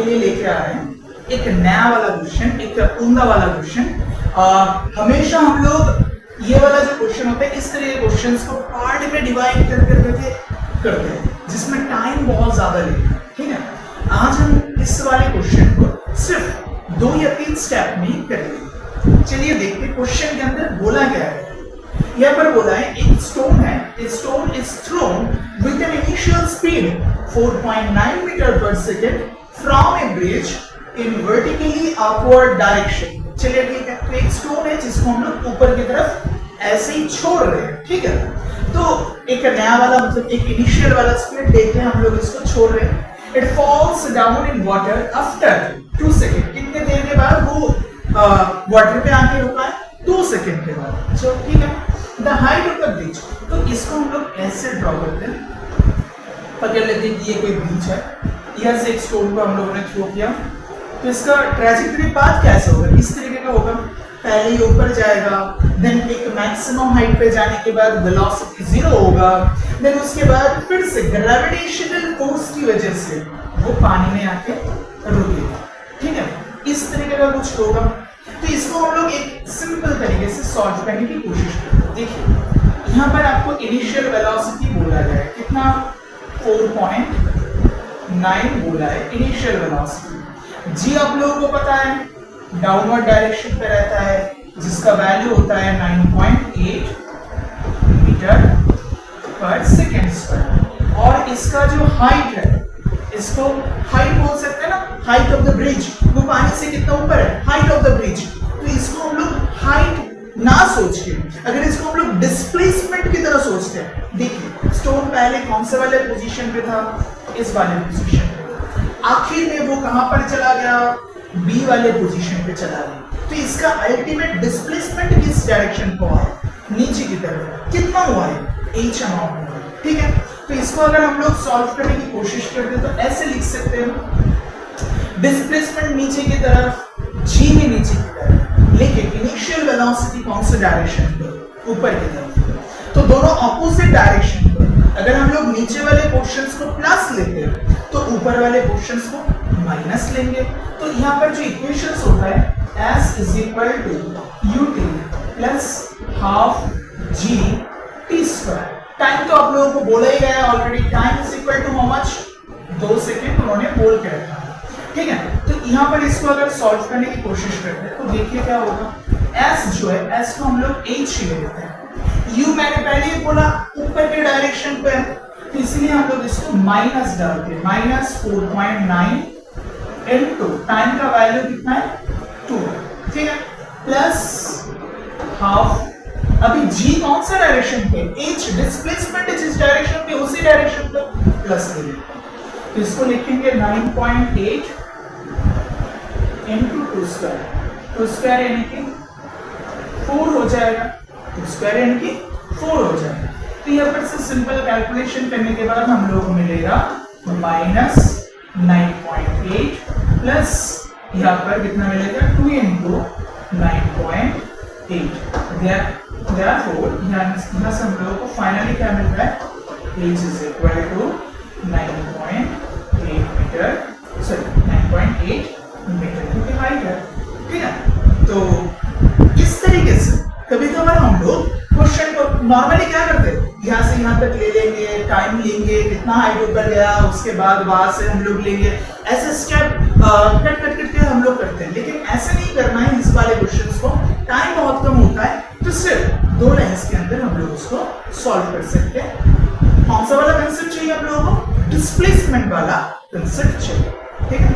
आपके लिए लेके आ रहे हैं एक नया वाला क्वेश्चन, एक उम्दा वाला क्वेश्चन। हमेशा हम लोग ये वाला जो क्वेश्चन होता है इस तरह के क्वेश्चंस को पार्ट में डिवाइड कर करके करते हैं जिसमें टाइम बहुत ज्यादा लेते हैं। ठीक है, आज हम इस वाले क्वेश्चन को सिर्फ 2 या 3 स्टेप में करेंगे। चलिए देखते हैं क्वेश्चन के अंदर बोला क्या है। यहाँ पर बोला है एक स्टोन है, stone is thrown with an initial speed 4.9 metre पर second from a bridge in vertically upward direction. चलिए ठीक है, तो एक स्टोन है जिसको हम लोग ऊपर की तरफ ऐसे ही छोड़ रहे हैं। ठीक है, तो एक नया वाला मतलब एक इनिशियल वाला स्पीड देख रहे हैं हम लोग, इसको छोड़ रहे हैं। It falls down in water after 2 second. कितने देर के बाद वो वाटर पे आके रुका है? 2 सेकेंड के बाद। चलो ठीक है, the height of the bridge, तो इसको हम लोग ऐसे ड्रॉ करते हैं। पकड़ लेते हैं कि ये कोई ब्रिज है, यहाँ से एक स्टोन को हम लोगों ने थ्रो किया, तो इसका ट्रैजेक्टरी पाथ कैसे होगा? इस तरीके का होगा, पहले ही ऊपर जाएगा, देन एक मैक्सिमम हाइट पे जाने के बाद वेलोसिटी 0 होगा, देन उसके बाद फिर से ग्रेविटेशनल फोर्स की वजह से वो पानी में आके रुकेगा। ठीक है, इस तरीके का कुछ होगा। तो इसको हम लोग एक सिंपल तरीके से सॉल्व करने की कोशिश करते हैं। देखिए यहाँ पर आपको इनिशियल वेलोसिटी बोला गया है, कितना? 4.9 बोला है इनिशियल वेलोसिटी। जी आप लोगों को पता है डाउनवर्ड डायरेक्शन पे रहता है, जिसका वैल्यू होता है 9.8 मीटर पर सेकेंड स्क्वायर। और इसका जो हाइट है, इसको हाइट बोल सकते हैं ना, हाइट ऑफ द ब्रिज, वो पानी से कितना ऊपर है? Height of the bridge. तो इसको हम लोग हाइट ना सोच के, अगर इसको हम लोग डिस्प्लेसमेंट की तरह सोचते हैं, देखिए स्टोन पहले कौन से वाले पोजीशन पे था? इस वाले पोजीशन पे। आखिर में वो कहां पर चला गया? बी वाले पोजीशन पे चला गया। तो इसका अल्टीमेट डिस्प्लेसमेंट किस डायरेक्शन को है? नीचे की तरफ। कितना हुआ है? h अमाउंट हुआ है। ठीक है, तो इसको अगर हम लोग सॉल्व करने की कोशिश करते हैं तो ऐसे लिख सकते हैं, डिस्प्लेसमेंट नीचे की तरफ, जी भी नीचे की तरफ, लेकिन इनिशियल वेलोसिटी कौन से डायरेक्शन पे? ऊपर की तरफ। तो दोनों ऑपोजिट डायरेक्शन पर अगर हम लोग नीचे वाले पोर्शंस को प्लस लेते हैं तो ऊपर वाले पोर्शंस को माइनस लेंगे। तो यहाँ पर जो इक्वेशंस होता है s is equal to ut plus half g t square. Time तो आप लोगों को बोला ही गया है already, time is equal to how much? 2 second उन्होंने बोल के रखा है। ठीक है, तो यहाँ पर इसको अगर सॉल्व करने की कोशिश करते हैं तो देखिए क्या होगा। s जो है, s को हम लोग h ले लेते हैं। u मैंने पहले ही बोला ऊपर के डायरेक्शन पे है, तो इसलिए हम लोग इसको माइनस डालते हैं। माइनस 4.9 इनटू टाइम का वैल्यू कितना है? 2। ठीक है, प्लस हाफ। अभी g कौन सा डायरेक्शन पे? h डिस्प्लेसमेंट जिस डायरेक्शन पे उसी डायरेक्शन पे प्लस ले लेते हैं। तो इसको लिखेंगे 9.8 इनटू 2 स्क्वायर। 2 स्क्वायर यानी कि 4 हो जाएगा, 2 स्क्वायर यानी कि 4 हो जाएगा। तो यहाँ पर से सिंपल कैलकुलेशन करने के बाद हम लोग को मिलेगा माइनस 9.8 प्लस यहाँ पर कितना मिलेगा? 2 इंटू 9.8। Therefore यहाँ से हम लोगों को फाइनली क्या मिल रहा है? h is equal to 9.8 metre, sorry 9.8 metre की हाइट है। ठीक है, तो इस तरीके से कभी कभार हम लोग क्वेश्चन को नॉर्मली क्या करते हैं, यहाँ से यहाँ तक ले लेंगे, टाइम लेंगे, कितना हाइट ऊपर गया, उसके बाद वहां से हम लोग लेंगे, ऐसे स्टेप कट कट करके हम लोग करते हैं। लेकिन ऐसे नहीं करना है इस वाले क्वेश्चंस को, टाइम बहुत कम होता है, तो सिर्फ 2 लाइंस के अंदर हम लोग उसको सॉल्व कर सकते हैं। कौन सा वाला कंसेप्ट चाहिए हम लोगों को? डिस्प्लेसमेंट वाला कंसेप्ट चाहिए। ठीक है।